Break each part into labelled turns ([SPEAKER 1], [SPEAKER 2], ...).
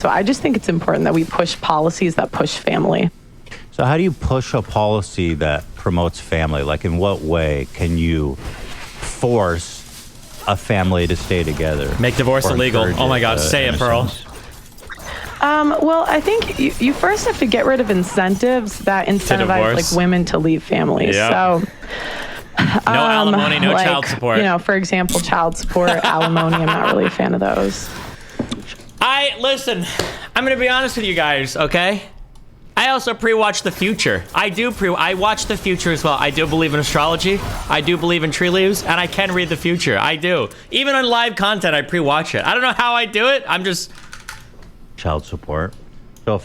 [SPEAKER 1] So I just think it's important that we push policies that push family.
[SPEAKER 2] So how do you push a policy that promotes family? Like, in what way can you force a family to stay together?
[SPEAKER 3] Make divorce illegal. Oh my God, say it, Pearl.
[SPEAKER 1] Well, I think you first have to get rid of incentives that incentivize like women to leave families. So
[SPEAKER 3] no alimony, no
[SPEAKER 1] like,
[SPEAKER 3] child support.
[SPEAKER 1] You know, for example, child support, alimony. I'm not really a fan of those.
[SPEAKER 3] Listen, I'm gonna be honest with you guys, okay? I also pre-watch the future. I watch the future as well. I do believe in astrology. I do believe in tree leaves, and I can read the future. I do. Even on live content, I pre-watch it. I don't know how I do it. I'm just...
[SPEAKER 2] Child support. So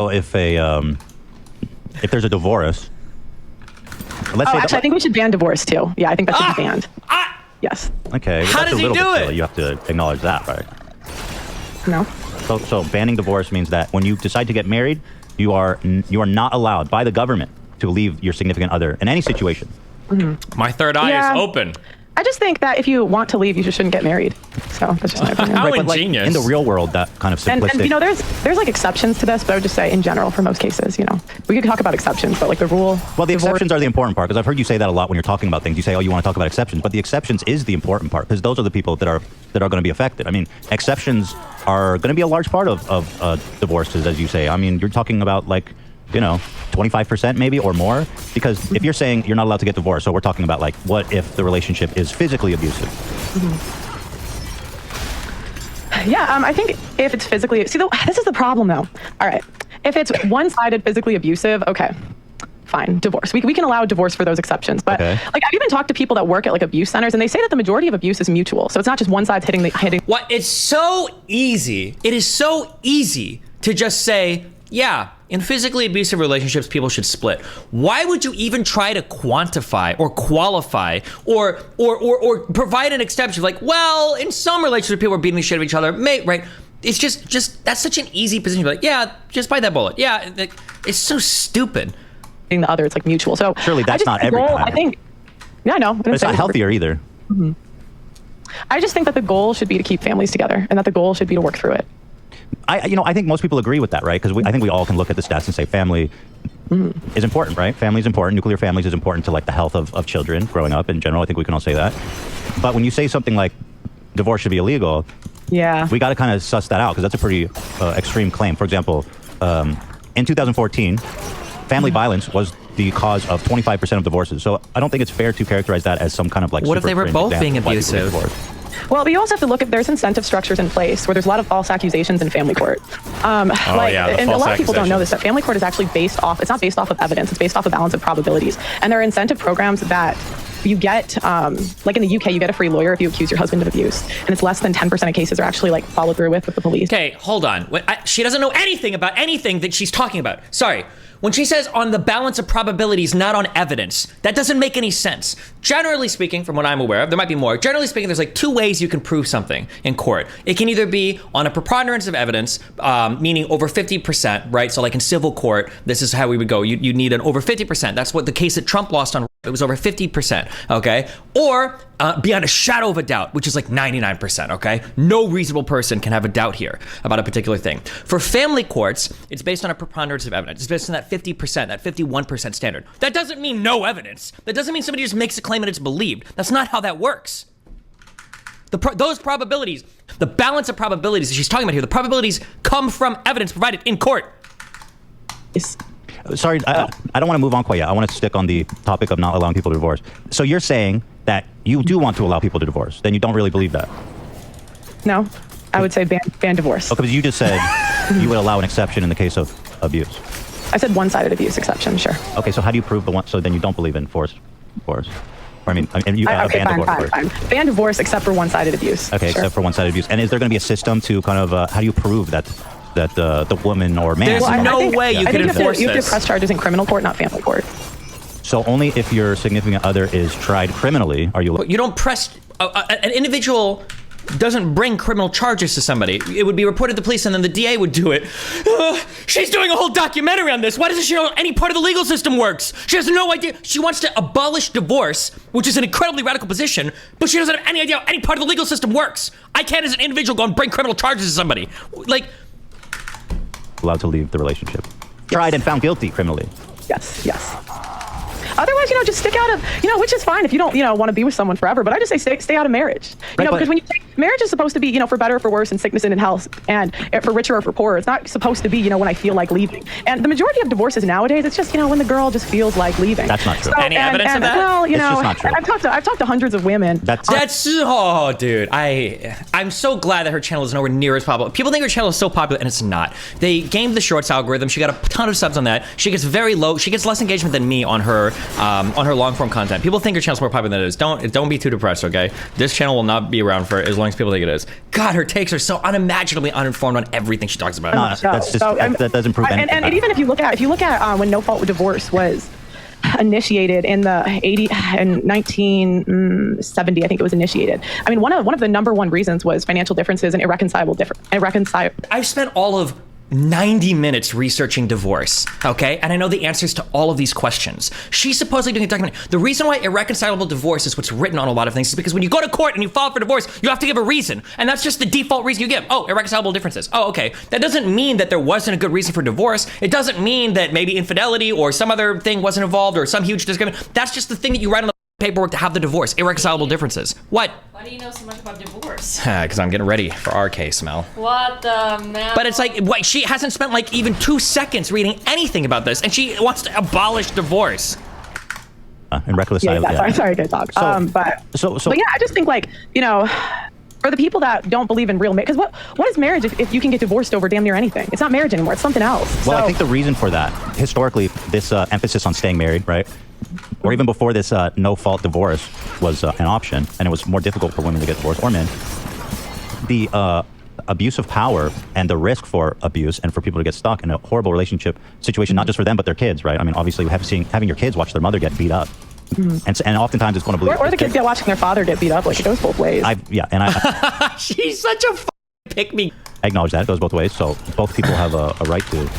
[SPEAKER 2] if there's a divorce, let's say
[SPEAKER 1] actually, I think we should ban divorce too. Yeah, I think that should be banned. Yes.
[SPEAKER 2] Okay.
[SPEAKER 3] How does he do it?
[SPEAKER 2] You have to acknowledge that, right?
[SPEAKER 1] No.
[SPEAKER 2] So banning divorce means that when you decide to get married, you are not allowed by the government to leave your significant other in any situation.
[SPEAKER 3] My third eye is open.
[SPEAKER 1] I just think that if you want to leave, you just shouldn't get married. So that's just my opinion.
[SPEAKER 3] How
[SPEAKER 2] But
[SPEAKER 3] ingenious.
[SPEAKER 2] like, in the real world, that kind of simplistic.
[SPEAKER 1] And you know, there's like exceptions to this, but I would just say in general, for most cases, you know, we could talk about exceptions, but like the rule.
[SPEAKER 2] Well, the exceptions are the important part, because I've heard you say that a lot when you're talking about things. You say, oh, you want to talk about exceptions, but the exceptions is the important part, because those are the people that are going to be affected. I mean, exceptions are going to be a large part of divorces, as you say. I mean, you're talking about like, you know, 25% maybe or more, because if you're saying you're not allowed to get divorced, so we're talking about like, what if the relationship is physically abusive?
[SPEAKER 1] Yeah, I think if it's physically, this is the problem though. All right, if it's one-sided physically abusive, okay, fine, divorce. We can allow divorce for those exceptions, but like I've even talked to people that work at like abuse centers, and they say that the majority of abuse is mutual. So it's not just one side's hitting.
[SPEAKER 3] What? It's so easy. It is so easy to just say, yeah, in physically abusive relationships, people should split. Why would you even try to quantify or qualify or provide an exception? Like, well, in some relationships, people are beating the shit out of each other, right? It's just that's such an easy position to be like, yeah, just bite that bullet. Yeah, it's so stupid.
[SPEAKER 1] The other, it's like mutual. So
[SPEAKER 2] surely that's not every time.
[SPEAKER 1] I think, yeah, no,
[SPEAKER 2] but it's not healthier either.
[SPEAKER 1] I just think that the goal should be to keep families together, and that the goal should be to work through it.
[SPEAKER 2] I think most people agree with that, right? Because I think we all can look at the stats and say family is important, right? Family is important. Nuclear families is important to like the health of children growing up in general. I think we can all say that. But when you say something like divorce should be illegal, we got to kind of suss that out, because that's a pretty extreme claim. For example, in 2014, family violence was the cause of 25% of divorces. So I don't think it's fair to characterize that as some kind of like.
[SPEAKER 3] What if they were both being abusive?
[SPEAKER 1] Well, but you also have to look at, there's incentive structures in place where there's a lot of false accusations in family court. And a lot of people don't know this, that family court is actually based off, it's not based off of evidence, it's based off a balance of probabilities. And there are incentive programs that you get, like in the UK, you get a free lawyer if you accuse your husband of abuse. And it's less than 10% of cases are actually like followed through with the police.
[SPEAKER 3] Okay, hold on. She doesn't know anything about anything that she's talking about. Sorry. When she says on the balance of probabilities, not on evidence, that doesn't make any sense. Generally speaking, from what I'm aware of, there might be more. Generally speaking, there's like two ways you can prove something in court. It can either be on a preponderance of evidence, meaning over 50%, right? So like in civil court, this is how we would go. You need an over 50%. That's what the case that Trump lost on. It was over 50%, okay? Or beyond a shadow of a doubt, which is like 99%, okay? No reasonable person can have a doubt here about a particular thing. For family courts, it's based on a preponderance of evidence. It's based on that 50%, that 51% standard. That doesn't mean no evidence. That doesn't mean somebody just makes a claim and it's believed. That's not how that works. Those probabilities, the balance of probabilities that she's talking about here, the probabilities come from evidence provided in court.
[SPEAKER 2] Sorry, I don't want to move on quite yet. I want to stick on the topic of not allowing people to divorce. So you're saying that you do want to allow people to divorce, then you don't really believe that?
[SPEAKER 1] No, I would say ban divorce.
[SPEAKER 2] Okay, because you just said you would allow an exception in the case of abuse.
[SPEAKER 1] I said one-sided abuse exception, sure.
[SPEAKER 2] Okay, so how do you prove the one, so then you don't believe in forced divorce? Or I mean you
[SPEAKER 1] okay,
[SPEAKER 2] ban divorce.
[SPEAKER 1] Fine. Ban divorce except for one-sided abuse.
[SPEAKER 2] Okay,
[SPEAKER 1] sure.
[SPEAKER 2] Except for one-sided abuse. And is there going to be a system to kind of, how do you prove that the woman or man...
[SPEAKER 3] There's no way you can enforce this.
[SPEAKER 1] You have to press charges in criminal court, not family court.
[SPEAKER 2] So only if your significant other is tried criminally are you...
[SPEAKER 3] You don't press... an individual doesn't bring criminal charges to somebody. It would be reported to the police and then the DA would do it. She's doing a whole documentary on this. Why doesn't she know any part of the legal system works? She has no idea. She wants to abolish divorce, which is an incredibly radical position, but she doesn't have any idea how any part of the legal system works. I can't as an individual go and bring criminal charges to somebody. Like...
[SPEAKER 2] allowed to leave the relationship. Tried and found guilty criminally.
[SPEAKER 1] Yes, yes. Otherwise, just stick out of, which is fine if you don't, want to be with someone forever. But I just say stay out of marriage. Because when marriage is supposed to be, for better or for worse, in sickness and in health, and for richer or for poorer. It's not supposed to be, when I feel like leaving. And the majority of divorces nowadays, it's just, when the girl just feels like leaving.
[SPEAKER 2] That's not true.
[SPEAKER 3] So, Any evidence of that?
[SPEAKER 1] Well,
[SPEAKER 2] it's just not true.
[SPEAKER 1] I've talked to hundreds of women.
[SPEAKER 3] That's oh, dude. I'm so glad that her channel is nowhere near as popular. People think her channel is so popular, and it's not. They gamed the shorts algorithm. She got a ton of subs on that. She gets very low. She gets less engagement than me on her long form content. People think her channel's more popular than it is. Don't be too depressed, okay? This channel will not be around for as long as people think it is. God, her takes are so unimaginably uninformed on everything she talks about.
[SPEAKER 2] No, that doesn't prove anything.
[SPEAKER 1] And even if you look at when no fault divorce was initiated in the 1970, I think it was initiated. I mean, one of the number one reasons was financial differences and irreconcilable.
[SPEAKER 3] I've spent all of 90 minutes researching divorce, okay? And I know the answers to all of these questions. She's supposedly doing a documentary. The reason why irreconcilable divorce is what's written on a lot of things is because when you go to court and you file for divorce, you have to give a reason. And that's just the default reason you give. Oh, irreconcilable differences. Oh, okay. That doesn't mean that there wasn't a good reason for divorce. It doesn't mean that maybe infidelity or some other thing wasn't involved or some huge disagreement. That's just the thing that you write on the paperwork to have the divorce. Irreconcilable differences. What?
[SPEAKER 4] Why do you know so much about divorce?
[SPEAKER 3] Because I'm getting ready for our case, Mel.
[SPEAKER 4] What the man?
[SPEAKER 3] But it's like, what, she hasn't spent like even 2 seconds reading anything about this, and she wants to abolish divorce.
[SPEAKER 2] And reconcile.
[SPEAKER 1] Sorry, good talk. But yeah, I just think for the people that don't believe in real marriage, because what is marriage if you can get divorced over damn near anything? It's not marriage anymore. It's something else.
[SPEAKER 2] Well, I think the reason for that, historically, this emphasis on staying married, right? Or even before this no-fault divorce was an option, and it was more difficult for women to get divorced, or men, the abuse of power and the risk for abuse and for people to get stuck in a horrible relationship situation, not just for them, but their kids, right? I mean, obviously, having your kids watch their mother get beat up. And oftentimes it's going to believe...
[SPEAKER 1] Or the kids get watching their father get beat up. Like, it goes both ways.
[SPEAKER 3] She's such a pick-me.
[SPEAKER 2] I acknowledge that. It goes both ways. So both people have a right to,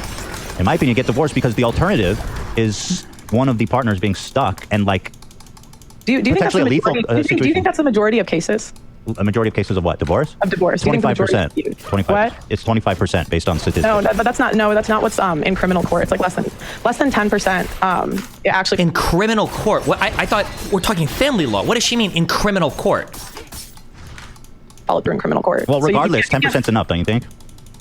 [SPEAKER 2] in my opinion, get divorced, because the alternative is one of the partners being stuck and
[SPEAKER 1] do you think that's the majority of cases?
[SPEAKER 2] A majority of cases of what? Divorce?
[SPEAKER 1] Of divorce.
[SPEAKER 2] 25%. 25%.
[SPEAKER 3] What?
[SPEAKER 2] It's 25% based on statistics.
[SPEAKER 1] No, but that's not what's in criminal court. It's like less than 10%. Actually,
[SPEAKER 3] in criminal court. What I thought we're talking family law. What does she mean in criminal court?
[SPEAKER 1] Followed through in criminal court.
[SPEAKER 2] Well, regardless, 10% is enough, don't you think?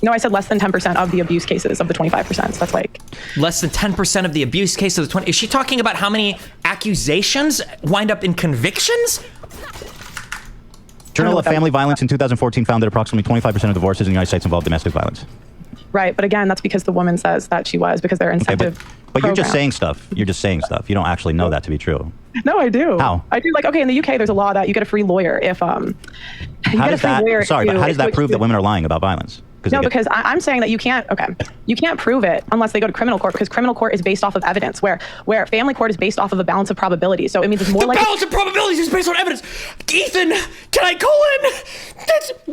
[SPEAKER 1] No, I said less than 10% of the abuse cases of the 25%. So that's like
[SPEAKER 3] less than 10% of the abuse cases of the 20. Is she talking about how many accusations wind up in convictions?
[SPEAKER 2] Journal of Family Violence in 2014 found that approximately 25% of divorces in the United States involve domestic violence.
[SPEAKER 1] Right, but again, that's because the woman says that she was, because they're incentive.
[SPEAKER 2] Okay, but you're just saying stuff. You're just saying stuff. You don't actually know that to be true.
[SPEAKER 1] No, I do.
[SPEAKER 2] How?
[SPEAKER 1] I do. Okay, in the UK, there's a law that you get a free lawyer if
[SPEAKER 2] how does that prove that women are lying about violence?
[SPEAKER 1] No, because I'm saying that you can't prove it unless they go to criminal court, because criminal court is based off of evidence, where family court is based off of a balance of probabilities. So it means it's more like...
[SPEAKER 3] The balance of probabilities is based on evidence. Ethan, can I call in?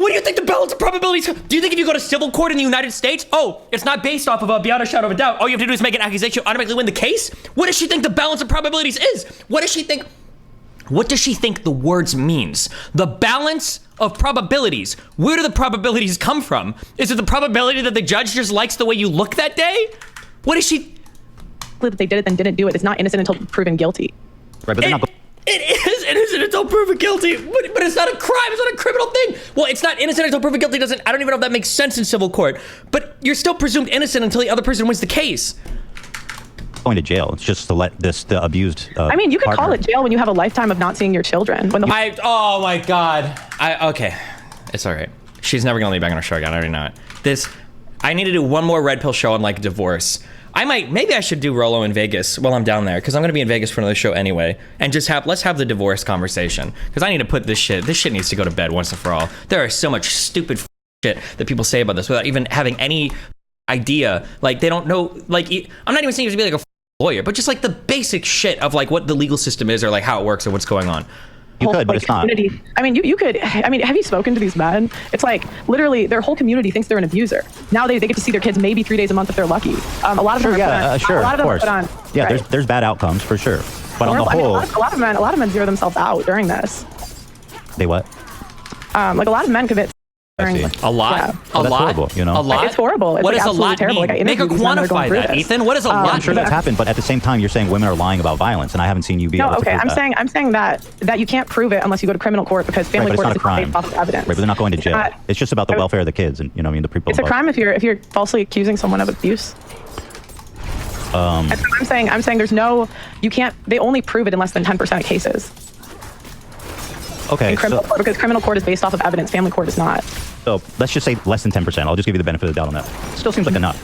[SPEAKER 3] What do you think the balance of probabilities... Do you think if you go to civil court in the United States, it's not based off of beyond a shadow of a doubt. All you have to do is make an accusation, automatically win the case? What does she think the balance of probabilities is? What does she think... What does she think the words means? The balance of probabilities. Where do the probabilities come from? Is it the probability that the judge just likes the way you look that day? What is she...
[SPEAKER 1] That they did it and didn't do it. It's not innocent until proven guilty.
[SPEAKER 2] Right, but they're not...
[SPEAKER 3] It is innocent until proven guilty, but it's not a crime. It's not a criminal thing. Well, it's not innocent until proven guilty. I don't even know if that makes sense in civil court. But you're still presumed innocent until the other person wins the case.
[SPEAKER 2] Going to jail. It's just to let the abused
[SPEAKER 1] I mean, you could call it jail when you have a lifetime of not seeing your children.
[SPEAKER 3] Oh my God. Okay. It's all right. She's never gonna leave back on our show again. I already know it. I need to do one more red pill show on divorce. Maybe I should do Rolo in Vegas while I'm down there, because I'm gonna be in Vegas for another show anyway, and let's have the divorce conversation, because I need to put this shit needs to go to bed once and for all. There is so much stupid shit that people say about this without even having any idea. They don't know, I'm not even saying you to be a lawyer, but just the basic shit of what the legal system is, or how it works, or what's going on.
[SPEAKER 2] You could, but it's not.
[SPEAKER 1] I mean, you could. I mean, have you spoken to these men? It's literally their whole community thinks they're an abuser. Now they get to see their kids maybe 3 days a month if they're lucky. A lot of them are put on. A lot of them are put on.
[SPEAKER 2] Yeah, right. there's bad outcomes for sure. But on the whole,
[SPEAKER 1] a lot of men zero themselves out during this.
[SPEAKER 2] They what?
[SPEAKER 1] A lot of men commit
[SPEAKER 2] I see.
[SPEAKER 3] A lot?
[SPEAKER 1] Yeah.
[SPEAKER 3] A
[SPEAKER 2] that's
[SPEAKER 3] lot?
[SPEAKER 2] horrible, you know?
[SPEAKER 3] A lot?
[SPEAKER 1] It's horrible. It's
[SPEAKER 3] What
[SPEAKER 1] like
[SPEAKER 3] does a
[SPEAKER 1] absolutely
[SPEAKER 3] lot
[SPEAKER 1] terrible.
[SPEAKER 3] mean?
[SPEAKER 1] Like, I
[SPEAKER 3] Make her
[SPEAKER 1] interview these men that are going
[SPEAKER 3] quantify
[SPEAKER 1] through
[SPEAKER 3] that,
[SPEAKER 1] this.
[SPEAKER 3] Ethan. What does a lot
[SPEAKER 2] I'm sure
[SPEAKER 3] mean?
[SPEAKER 2] that's happened, but at the same time, you're saying women are lying about violence, and I haven't seen you be able to
[SPEAKER 1] Okay,
[SPEAKER 2] prove that.
[SPEAKER 1] I'm saying that you can't prove it unless you go to criminal court because family
[SPEAKER 2] Right, but
[SPEAKER 1] court
[SPEAKER 2] it's not a
[SPEAKER 1] is
[SPEAKER 2] crime.
[SPEAKER 1] based off of evidence.
[SPEAKER 2] Right, but they're not going to jail.
[SPEAKER 1] not-
[SPEAKER 2] It's just about the welfare of the kids, and you know, what I mean, the people.
[SPEAKER 1] It's a
[SPEAKER 2] involved.
[SPEAKER 1] crime if you're falsely accusing someone of abuse. I'm saying there's no, you can't. They only prove it in less than 10% of cases.
[SPEAKER 2] Okay,
[SPEAKER 1] In criminal court, because criminal court is based off of evidence, family court is not.
[SPEAKER 2] so let's just say less than 10%. I'll just give you the benefit of the doubt on that. Still seems like enough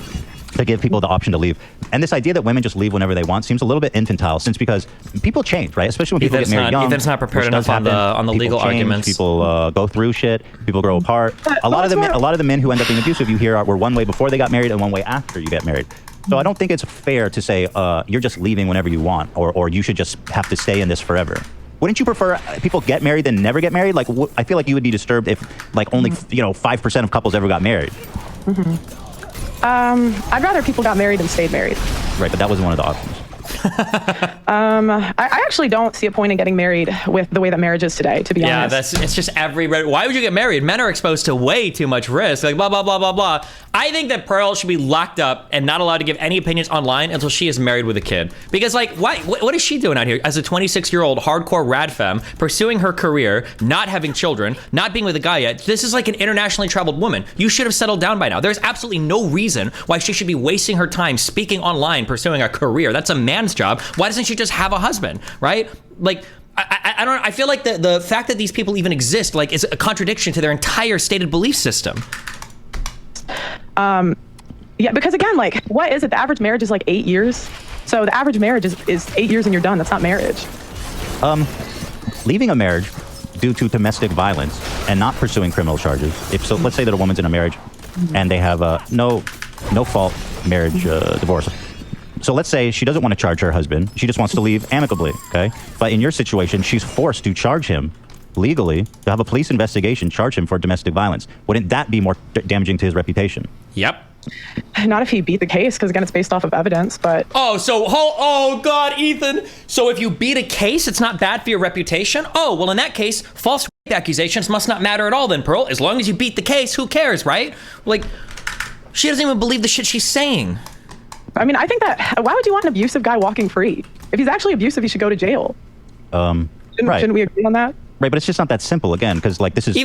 [SPEAKER 2] to give people the option to leave. And this idea that women just leave whenever they want seems a little bit infantile, since because people change, right? Especially when people
[SPEAKER 3] Ethan's
[SPEAKER 2] get married
[SPEAKER 3] not-
[SPEAKER 2] young.
[SPEAKER 3] Ethan's not prepared
[SPEAKER 2] which does
[SPEAKER 3] enough on the-
[SPEAKER 2] happen.
[SPEAKER 3] on the
[SPEAKER 2] People
[SPEAKER 3] legal
[SPEAKER 2] change,
[SPEAKER 3] arguments.
[SPEAKER 2] People go through shit. People grow apart.
[SPEAKER 1] But
[SPEAKER 2] A lot of
[SPEAKER 1] what's
[SPEAKER 2] the
[SPEAKER 1] more-
[SPEAKER 2] men who end up being abusive, you hear, were one way before they got married and one way after you get married. So I don't think it's fair to say you're just leaving whenever you want, or you should just have to stay in this forever. Wouldn't you prefer people get married than never get married? Like, I feel like you would be disturbed if, like, only 5% of couples ever got married.
[SPEAKER 1] I'd rather people got married than stayed married.
[SPEAKER 2] Right, but that wasn't one of the options.
[SPEAKER 1] I actually don't see a point in getting married with the way that marriage is today, to be
[SPEAKER 3] Yeah,
[SPEAKER 1] honest.
[SPEAKER 3] it's just why would you get married? Men are exposed to way too much risk, like blah, blah, blah, blah, blah. I think that Pearl should be locked up and not allowed to give any opinions online until she is married with a kid. Because, like, what is she doing out here as a 26-year-old hardcore rad femme, pursuing her career, not having children, not being with a guy yet? This is like an internationally traveled woman. You should have settled down by now. There's absolutely no reason why she should be wasting her time speaking online, pursuing a career. That's a man's job. Why doesn't she just have a husband, right? Like, I don't know. I feel like the fact that these people even exist, like, is a contradiction to their entire stated belief system.
[SPEAKER 1] Yeah, because again, like, what is it? The average marriage is like 8 years. So the average marriage is 8 years and you're done. That's not marriage.
[SPEAKER 2] Leaving a marriage due to domestic violence and not pursuing criminal charges. Let's say that a woman's in a marriage and they have no fault marriage divorce. So let's say she doesn't want to charge her husband. She just wants to leave amicably, okay? But in your situation, she's forced to charge him legally, to have a police investigation, charge him for domestic violence. Wouldn't that be more damaging to his reputation?
[SPEAKER 3] Yep.
[SPEAKER 1] Not if he beat the case, because again, it's based off of evidence, but...
[SPEAKER 3] Oh God, Ethan. So if you beat a case, it's not bad for your reputation? Oh, well, in that case, false accusations must not matter at all then, Pearl. As long as you beat the case, who cares, right? Like, she doesn't even believe the shit she's saying.
[SPEAKER 1] I mean, I think that... Why would you want an abusive guy walking free? If he's actually abusive, he should go to jail.
[SPEAKER 2] Right.
[SPEAKER 1] Shouldn't we agree on that?
[SPEAKER 2] Right, but it's just not that simple, again, because, like, this is...
[SPEAKER 3] I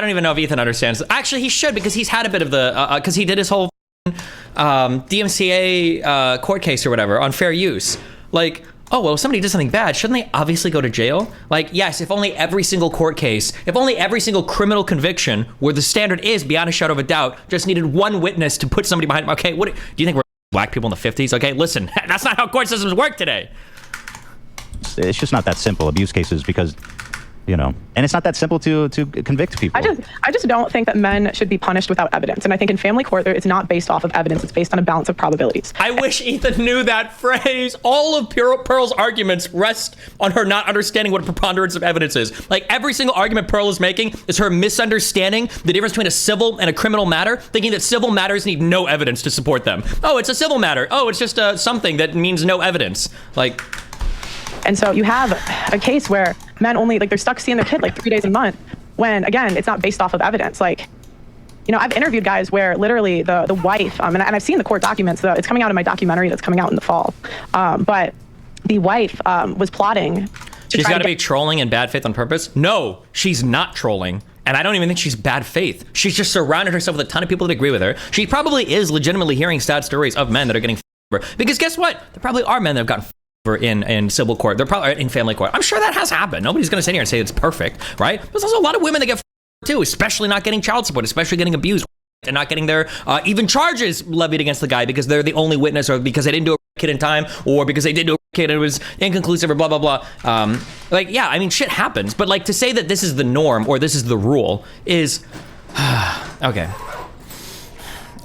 [SPEAKER 3] don't even know if Ethan understands. Actually, he should, because he's had a bit of the... Because he did his whole DMCA court case or whatever on fair use. Like, oh, well, if somebody does something bad, shouldn't they obviously go to jail? Like, yes, if only every single court case, if only every single criminal conviction where the standard is beyond a shadow of a doubt, just needed one witness to put somebody behind... Okay, what do you think we're black people in the 50s? Okay, listen, that's not how court systems work today.
[SPEAKER 2] It's just not that simple, abuse cases, because... and it's not that simple to convict people.
[SPEAKER 1] I just don't think that men should be punished without evidence. And I think in family court, it's not based off of evidence. It's based on a balance of probabilities.
[SPEAKER 3] I wish Ethan knew that phrase. All of Pearl's arguments rest on her not understanding what a preponderance of evidence is. Like, every single argument Pearl is making is her misunderstanding the difference between a civil and a criminal matter, thinking that civil matters need no evidence to support them. Oh, it's a civil matter. Oh, it's just something that means no evidence. Like...
[SPEAKER 1] And so you have a case where men only, like, they're stuck seeing their kid like 3 days a month when, again, it's not based off of evidence. Like, I've interviewed guys where literally the wife, and I've seen the court documents, it's coming out in my documentary that's coming out in the fall. But the wife was plotting.
[SPEAKER 3] She's got to be trolling in bad faith on purpose? No, she's not trolling. And I don't even think she's bad faith. She's just surrounded herself with a ton of people that agree with her. She probably is legitimately hearing sad stories of men that are getting over. Because guess what? There probably are men that have gotten in civil court. They're probably in family court. I'm sure that has happened. Nobody's going to sit here and say it's perfect, right? There's also a lot of women that get too, especially not getting child support, especially getting abused and not getting their even charges levied against the guy because they're the only witness, or because they didn't do a kid in time, or because they did do a kid and it was inconclusive, or blah blah blah. Like, yeah, I mean, shit happens, but like, to say that this is the norm or this is the rule is okay.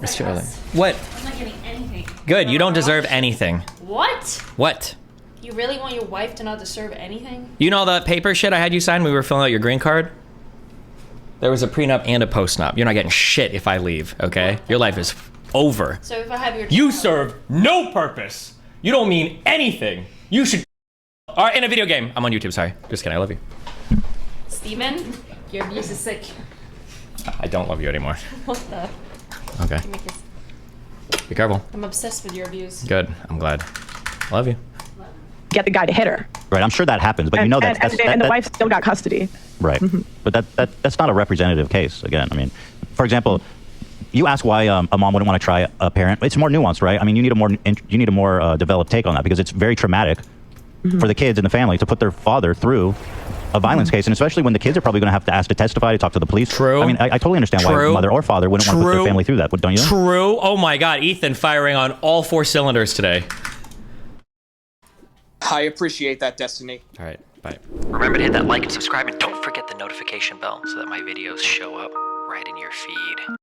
[SPEAKER 3] It's too early. What?
[SPEAKER 4] I'm not getting anything.
[SPEAKER 3] Good. You don't deserve anything.
[SPEAKER 4] What?
[SPEAKER 3] What?
[SPEAKER 4] You really want your wife to not deserve anything?
[SPEAKER 3] You know the paper shit I had you sign when we were filling out your green card? There was a prenup and a postnup. You're not getting shit if I leave, okay? Your life is over.
[SPEAKER 4] So if I have your...
[SPEAKER 3] You serve no purpose. You don't mean anything. You should... All right, in a video game. I'm on YouTube, sorry. Just kidding, I love you.
[SPEAKER 4] Steven, your abuse is sick.
[SPEAKER 3] I don't love you anymore.
[SPEAKER 4] What the?
[SPEAKER 3] Okay.
[SPEAKER 4] You make this-
[SPEAKER 3] Be careful.
[SPEAKER 4] I'm obsessed with your views.
[SPEAKER 3] Good. I'm glad. Love you.
[SPEAKER 1] Get the guy to hit her.
[SPEAKER 2] Right. I'm sure that happens, but you know that.
[SPEAKER 1] And the wife still got custody.
[SPEAKER 2] Right. But that's not a representative case. Again, I mean, for example, you ask why a mom wouldn't want to try a parent. It's more nuanced, right? I mean, you need a more developed take on that because it's very traumatic for the kids and the family to put their father through a violence case, and especially when the kids are probably going to have to ask to testify, to talk to the police.
[SPEAKER 3] True.
[SPEAKER 2] I mean, I totally understand why mother or father wouldn't want to put their family through that, don't you?
[SPEAKER 3] True. Oh my God, Ethan firing on all 4 cylinders today.
[SPEAKER 5] I appreciate that, Destiny.
[SPEAKER 3] All right, bye.
[SPEAKER 6] Remember to hit that like and subscribe, and don't forget the notification bell so that my videos show up right in your feed.